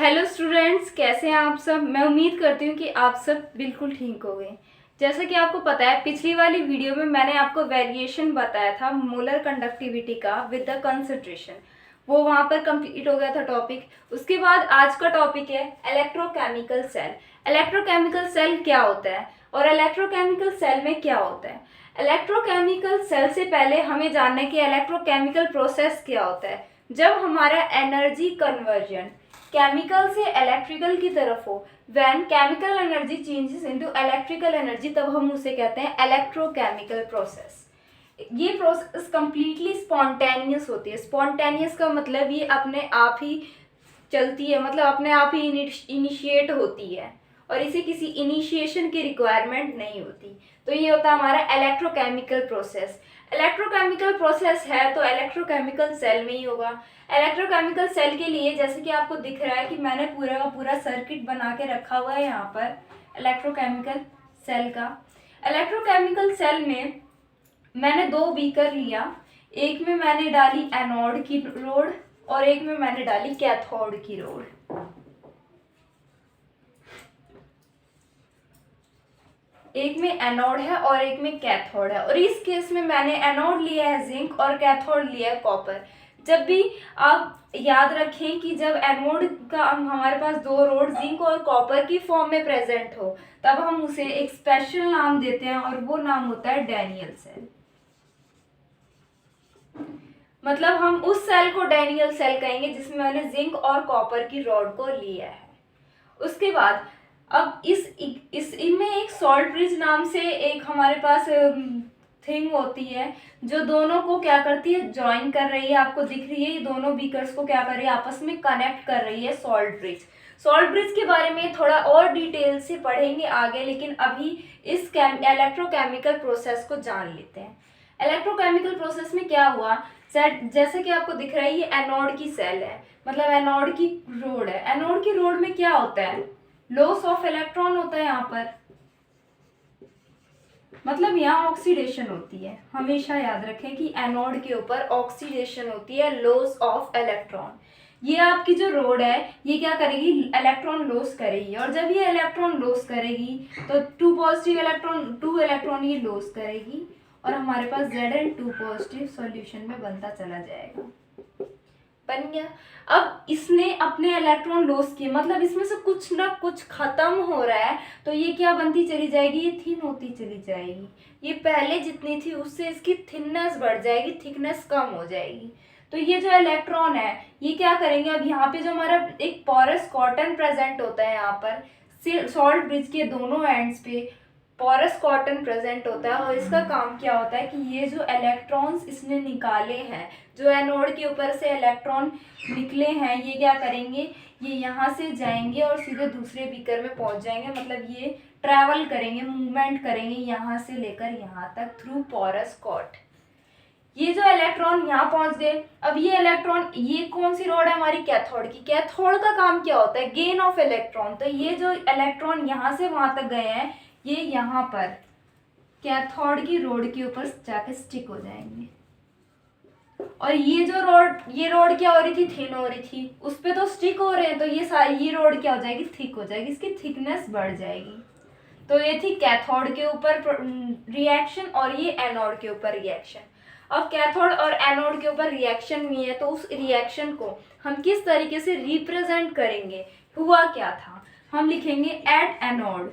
Hello students, कैसे हैं आप सब। मैं उम्मीद करती हूँ कि आप सब बिल्कुल ठीक हो गए। जैसा कि आपको पता है, पिछली वाली वीडियो में मैंने आपको वेरिएशन बताया था मोलर कंडक्टिविटी का विद द कंसंट्रेशन। वो वहाँ पर कंप्लीट हो गया था टॉपिक। उसके बाद आज का टॉपिक है इलेक्ट्रोकेमिकल सेल। इलेक्ट्रोकेमिकल सेल क्या होता है और इलेक्ट्रोकेमिकल सेल में क्या होता है। इलेक्ट्रोकेमिकल सेल से पहले हमें जानना है कि इलेक्ट्रोकेमिकल प्रोसेस क्या होता है। जब हमारा एनर्जी कन्वर्जन केमिकल से इलेक्ट्रिकल की तरफ हो, when chemical energy changes into electrical energy, तब हम उसे कहते हैं इलेक्ट्रोकेमिकल प्रोसेस। ये प्रोसेस कंप्लीटली स्पॉन्टेनियस होती है। स्पॉन्टेनियस का मतलब ये अपने आप ही चलती है, मतलब अपने आप ही इनिशिएट होती है और इसे किसी इनिशिएशन की रिक्वायरमेंट नहीं होती। तो ये होता है हमारा इलेक्ट्रोकेमिकल प्रोसेस। इलेक्ट्रोकेमिकल प्रोसेस है तो इलेक्ट्रोकेमिकल सेल में ही होगा। इलेक्ट्रोकेमिकल सेल के लिए जैसे कि आपको दिख रहा है कि मैंने पूरा का पूरा सर्किट बना के रखा हुआ है यहाँ पर इलेक्ट्रोकेमिकल सेल का। इलेक्ट्रोकेमिकल सेल में मैंने दो बीकर लिया, एक में मैंने डाली एनोड की रोड और एक में मैंने डाली कैथोड की रोड। एक में एनोड है और एक में कैथोड है, और इस केस में मैंने एनोड लिया है जिंक और कैथोड लिया है कॉपर। जब भी आप याद रखें कि जब एनोड का हमारे पास दो रोड जिंक और कॉपर की फॉर्म में प्रेजेंट हो, तब हम उसे एक स्पेशल नाम देते हैं और वो नाम होता है डैनियल सेल। मतलब हम उस सेल को डैनियल सेल कहेंगे जिसमें मैंने जिंक और कॉपर की रॉड को लिया है। उसके बाद अब इस इनमें एक सॉल्ट ब्रिज नाम से एक हमारे पास थिंग होती है जो दोनों को क्या करती है, ज्वाइन कर रही है। आपको दिख रही है, ये दोनों बीकर्स को क्या कर रही है, आपस में कनेक्ट कर रही है सॉल्ट ब्रिज। सॉल्ट ब्रिज के बारे में थोड़ा और डिटेल से पढ़ेंगे आगे, लेकिन अभी इस इलेक्ट्रोकेमिकल प्रोसेस को जान लेते हैं। इलेक्ट्रोकेमिकल प्रोसेस में क्या हुआ, जैसे कि आपको दिख रहा है ये एनोड की सेल है, मतलब एनोड की रोड है। एनोड की रोड में क्या होता है, लॉस ऑफ इलेक्ट्रॉन होता है यहाँ पर, मतलब यहाँ ऑक्सीडेशन होती है। हमेशा याद रखें कि एनोड के ऊपर ऑक्सीडेशन होती है, लॉस ऑफ इलेक्ट्रॉन। ये आपकी जो रोड है ये क्या करेगी, इलेक्ट्रॉन लॉस करेगी, और जब ये इलेक्ट्रॉन लॉस करेगी तो टू इलेक्ट्रॉन ये लॉस करेगी और हमारे पास Zn2 पॉजिटिव सॉल्यूशन में बनता चला जाएगा। बन गया। अब इसने अपने इलेक्ट्रॉन लॉस किए, मतलब इसमें से कुछ ना कुछ खत्म हो रहा है, तो ये क्या बनती चली जाएगी, ये थिन होती चली जाएगी। ये पहले जितनी थी उससे इसकी थिकनेस बढ़ जाएगी, थिकनेस कम हो जाएगी। तो ये जो इलेक्ट्रॉन है ये क्या करेंगे, अब यहाँ पे जो हमारा एक पोरस कॉटन प्रेजेंट होता है, यहाँ पर सॉल्ट ब्रिज के दोनों एंड्स पे पोरस कॉटन प्रेजेंट होता है, और इसका काम क्या होता है कि ये जो इलेक्ट्रॉन्स इसने निकाले हैं, जो एनोड के ऊपर से इलेक्ट्रॉन निकले हैं, ये क्या करेंगे, ये यहाँ से जाएंगे और सीधे दूसरे बीकर में पहुंच जाएंगे। मतलब ये ट्रैवल करेंगे, मूवमेंट करेंगे यहाँ से लेकर यहाँ तक थ्रू पोरस कॉट। ये जो इलेक्ट्रॉन यहाँ पहुंच गए। अब ये इलेक्ट्रॉन, ये कौन सी रोड है हमारी, कैथोड की। कैथोड का काम क्या होता है, गेन ऑफ इलेक्ट्रॉन। तो ये जो इलेक्ट्रॉन यहाँ से वहां तक गए हैं, ये यहाँ पर कैथोड की रोड के ऊपर जाके स्टिक हो जाएंगे। और ये जो रोड क्या हो रही थी, थिन हो रही थी, उस पर तो स्टिक हो रहे हैं, तो ये रोड क्या हो जाएगी, थिक हो जाएगी, इसकी थिकनेस बढ़ जाएगी। तो ये थी कैथोड के ऊपर रिएक्शन और ये एनोड के ऊपर रिएक्शन। अब कैथोड और एनोड के ऊपर रिएक्शन हुई है, तो उस रिएक्शन को हम किस तरीके से रिप्रेजेंट करेंगे, हुआ क्या था, हम लिखेंगे एट एनोड।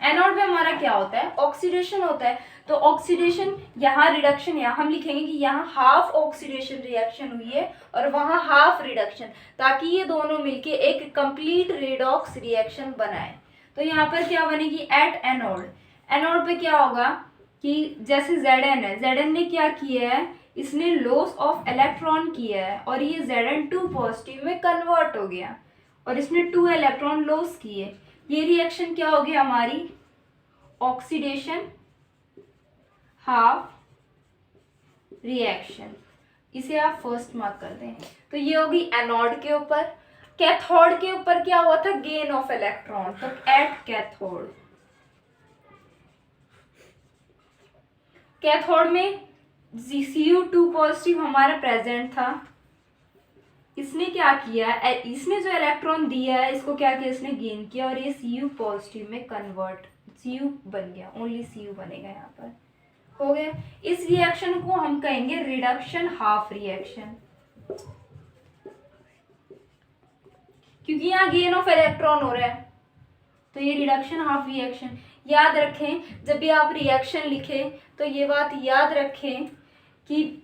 एनोड में हमारा क्या होता है, ऑक्सीडेशन होता है। तो ऑक्सीडेशन यहाँ, रिडक्शन यहाँ, हम लिखेंगे कि यहाँ हाफ ऑक्सीडेशन रिएक्शन हुई है और वहाँ हाफ रिडक्शन, ताकि ये दोनों मिलके एक कंप्लीट रेडॉक्स रिएक्शन बनाए। तो यहाँ पर क्या बनेगी, एट एनोड। एनोड पे क्या होगा कि जैसे Zn है, Zn ने क्या किया है, इसने लॉस ऑफ इलेक्ट्रॉन किया है और ये Zn2 पॉजिटिव में कन्वर्ट हो गया और इसने 2 इलेक्ट्रॉन लॉस किए। ये रिएक्शन क्या होगी हमारी, ऑक्सीडेशन हाफ रिएक्शन। इसे आप फर्स्ट मार्क कर दें। तो ये होगी एनोड के ऊपर। कैथोड के ऊपर क्या हुआ था, गेन ऑफ इलेक्ट्रॉन। तो एट कैथोड, कैथोड में Cu2 पॉजिटिव हमारा प्रेजेंट था इसने क्या किया, इसने जो इलेक्ट्रॉन दिया है इसको क्या किया, इसने गेन किया और ये Cu पॉजिटिव में कन्वर्ट, Cu बन गया, ओनली Cu बनेगा यहाँ पर, हो गया। इस रिएक्शन को हम कहेंगे रिडक्शन हाफ रिएक्शन, क्योंकि यहाँ गेन ऑफ इलेक्ट्रॉन हो रहा है, तो ये रिडक्शन हाफ रिएक्शन। याद रखें जब भी आप रिएक्शन लिखें तो ये बात याद रखें कि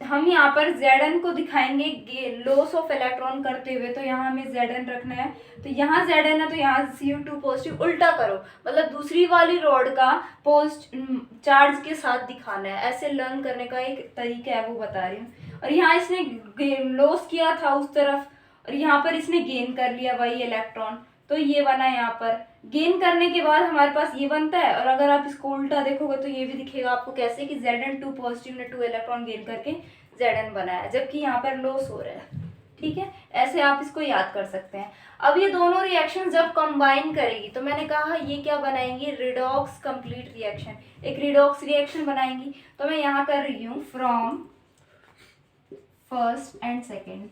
हम यहाँ पर Zn को दिखाएंगे लॉस ऑफ इलेक्ट्रॉन करते हुए, तो यहाँ हमें Zn रखना है, तो यहाँ Zn है तो यहाँ Cu2 पॉजिटिव, उल्टा करो, मतलब दूसरी वाली रॉड का चार्ज के साथ दिखाना है। ऐसे लर्न करने का एक तरीका है, वो बता रही हूँ। और यहाँ इसने लॉस किया था उस तरफ और यहाँ पर इसने गेन कर लिया वही इलेक्ट्रॉन, तो ये बना यहाँ पर। गेन करने के बाद हमारे पास ये बनता है, और अगर आप इसको उल्टा देखोगे तो ये भी दिखेगा आपको कैसे कि Zn2 पॉजिटिव ने 2 इलेक्ट्रॉन गेन करके Zn बनाया, जबकि यहाँ पर लॉस हो रहा है। ठीक है, ऐसे आप इसको याद कर सकते हैं। अब ये दोनों रिएक्शन जब कंबाइन करेगी तो मैंने कहा ये क्या बनाएंगी, रिडॉक्स कंप्लीट रिएक्शन, एक रिडॉक्स रिएक्शन बनाएंगी। तो मैं यहाँ कर रही हूँ फ्रॉम फर्स्ट एंड सेकेंड,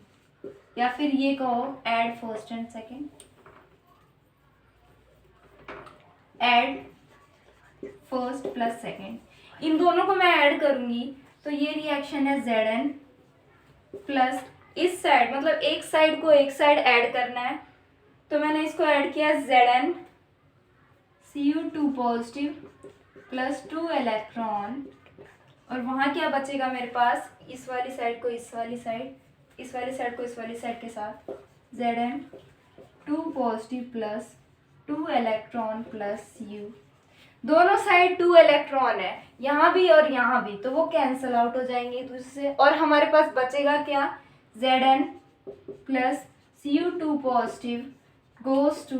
या फिर ये कहो add first and second, add first plus second, इन दोनों को मैं ऐड करूंगी तो ये रिएक्शन है Zn प्लस इस साइड, मतलब एक साइड को एक साइड ऐड करना है, तो मैंने इसको ऐड किया Zn Cu2 positive plus 2 electron, और वहाँ क्या बचेगा मेरे पास, इस वाली साइड को इस वाली साइड, इस वाली साइड को इस वाली साइड के साथ Zn2 positive plus 2 electron plus Cu, दोनों साइड 2 इलेक्ट्रॉन है यहाँ भी और यहाँ भी, तो वो कैंसल आउट हो जाएंगे एक दूसरे से, और हमारे पास बचेगा क्या, Zn plus Cu2 positive goes to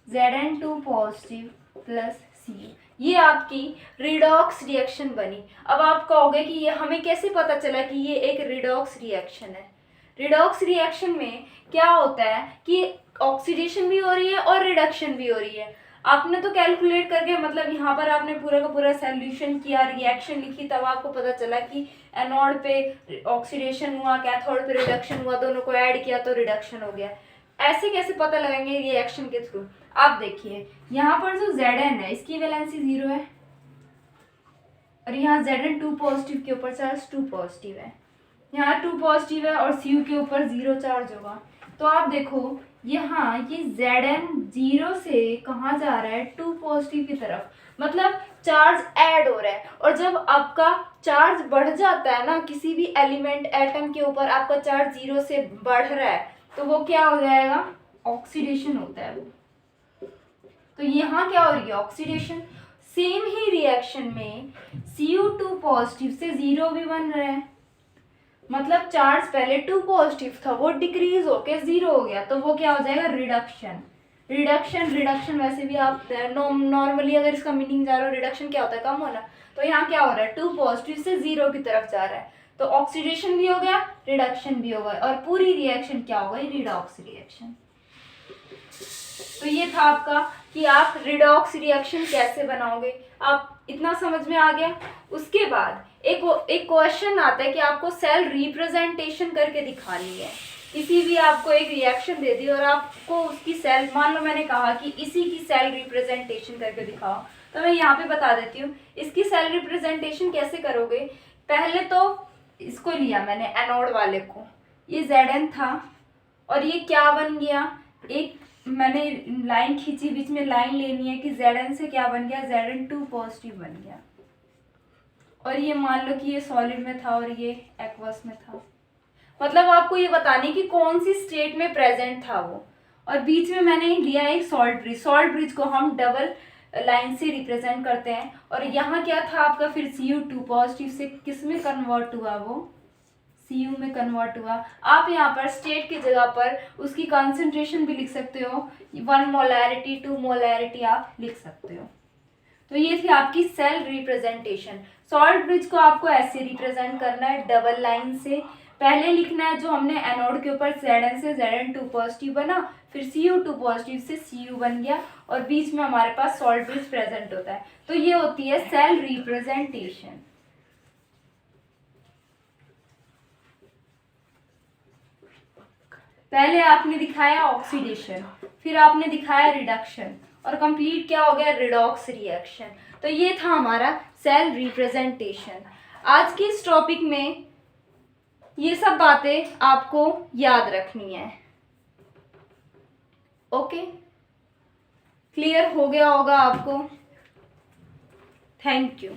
Zn2 positive plus Cu। ये आपकी रिडॉक्स रिएक्शन बनी। अब आप कहोगे कि ये हमें कैसे पता चला कि ये एक रिडॉक्स रिएक्शन है। रिडॉक्स रिएक्शन में क्या होता है कि ऑक्सीडेशन भी हो रही है और रिडक्शन भी हो रही है। आपने तो कैलकुलेट करके, मतलब यहाँ पर आपने पूरा का पूरा सॉल्यूशन किया, रिएक्शन लिखी, तब आपको पता चला कि एनोड पे ऑक्सीडेशन हुआ, कैथोड पे रिडक्शन हुआ, दोनों को ऐड किया तो रिडक्शन हो गया। ऐसे कैसे पता लगाएंगे रिएक्शन के थ्रू। आप देखिए यहाँ पर जो Zn है इसकी वैलेंसी 0 है, और यहाँ Zn2 पॉजिटिव के ऊपर चार्ज 2 पॉजिटिव है, यहाँ 2 पॉजिटिव है और Cu के ऊपर 0 चार्ज होगा। तो आप देखो यहाँ ये Zn 0 से कहाँ जा रहा है, 2 पॉजिटिव की तरफ, मतलब चार्ज ऐड हो रहा है। और जब आपका चार्ज बढ़ जाता है ना, किसी भी एलिमेंट एटम के ऊपर आपका चार्ज 0 से बढ़ रहा है, तो वो क्या हो जाएगा, ऑक्सीडेशन होता है वो। तो यहाँ क्या हो रही है, ऑक्सीडेशन। सेम ही रिएक्शन में Cu2 पॉजिटिव से 0 भी बन रहा है, मतलब चार्ज पहले 2 पॉजिटिव था, वो डिक्रीज होके 0 हो गया, तो वो क्या हो जाएगा, रिडक्शन। रिडक्शन वैसे भी आप नॉर्मली अगर इसका मीनिंग जा रहा हो, रिडक्शन क्या होता है, कम होना, तो यहाँ क्या हो रहा है, 2 पॉजिटिव से 0 की तरफ जा रहा है, तो ऑक्सीडेशन भी हो गया, रिडक्शन भी हो गया, और पूरी रिएक्शन क्या हो गई, रिडॉक्स रिएक्शन। तो ये था आपका कि आप रिडॉक्स रिएक्शन कैसे बनाओगे। आप इतना समझ में आ गया। उसके बाद एक क्वेश्चन आता है कि आपको सेल रिप्रेजेंटेशन करके दिखानी है। किसी भी आपको एक रिएक्शन दे दी और आपको उसकी सेल, मान लो मैंने कहा कि इसी की सेल रिप्रेजेंटेशन करके दिखाओ, तो मैं यहाँ पे बता देती हूँ इसकी सेल रिप्रेजेंटेशन कैसे करोगे। पहले तो इसको लिया मैंने एनोड वाले को, ये Zn था, और ये क्या बन गया, एक मैंने लाइन खींची, बीच में लाइन लेनी है कि Zn से क्या बन गया, Zn2 पॉजिटिव बन गया, और ये मान लो कि ये सॉलिड में था और ये एक्वस में था, मतलब आपको ये बताने की कौन सी स्टेट में प्रेजेंट था वो। और बीच में मैंने लिया एक सॉल्ट ब्रिज, सॉल्ट ब्रिज को हम डबल लाइन से रिप्रेजेंट करते हैं। और यहाँ क्या था आपका, फिर Cu2 पॉजिटिव से किस में कन्वर्ट हुआ, वो Cu में कन्वर्ट हुआ। आप यहाँ पर स्टेट की जगह पर उसकी कंसंट्रेशन भी लिख सकते हो, 1 मोलैरिटी 2 मोलैरिटी आप लिख सकते हो। तो ये थी आपकी सेल रिप्रेजेंटेशन। सॉल्ट ब्रिज को आपको ऐसे रिप्रेजेंट करना है, डबल लाइन से। पहले लिखना है जो हमने एनोड के ऊपर Zn से Zn2 पॉजिटिव बना, फिर Cu2 पॉजिटिव से Cu बन गया, और बीच में हमारे पास सॉल्ट ब्रिज प्रेजेंट होता है। तो ये होती है सेल रिप्रेजेंटेशन। पहले आपने दिखाया ऑक्सीडेशन, फिर आपने दिखाया रिडक्शन, और कंप्लीट क्या हो गया, रिडॉक्स रिएक्शन। तो ये था हमारा सेल रिप्रेजेंटेशन। आज के इस टॉपिक में ये सब बातें आपको याद रखनी है। ओके, क्लियर हो गया होगा आपको। Thank you.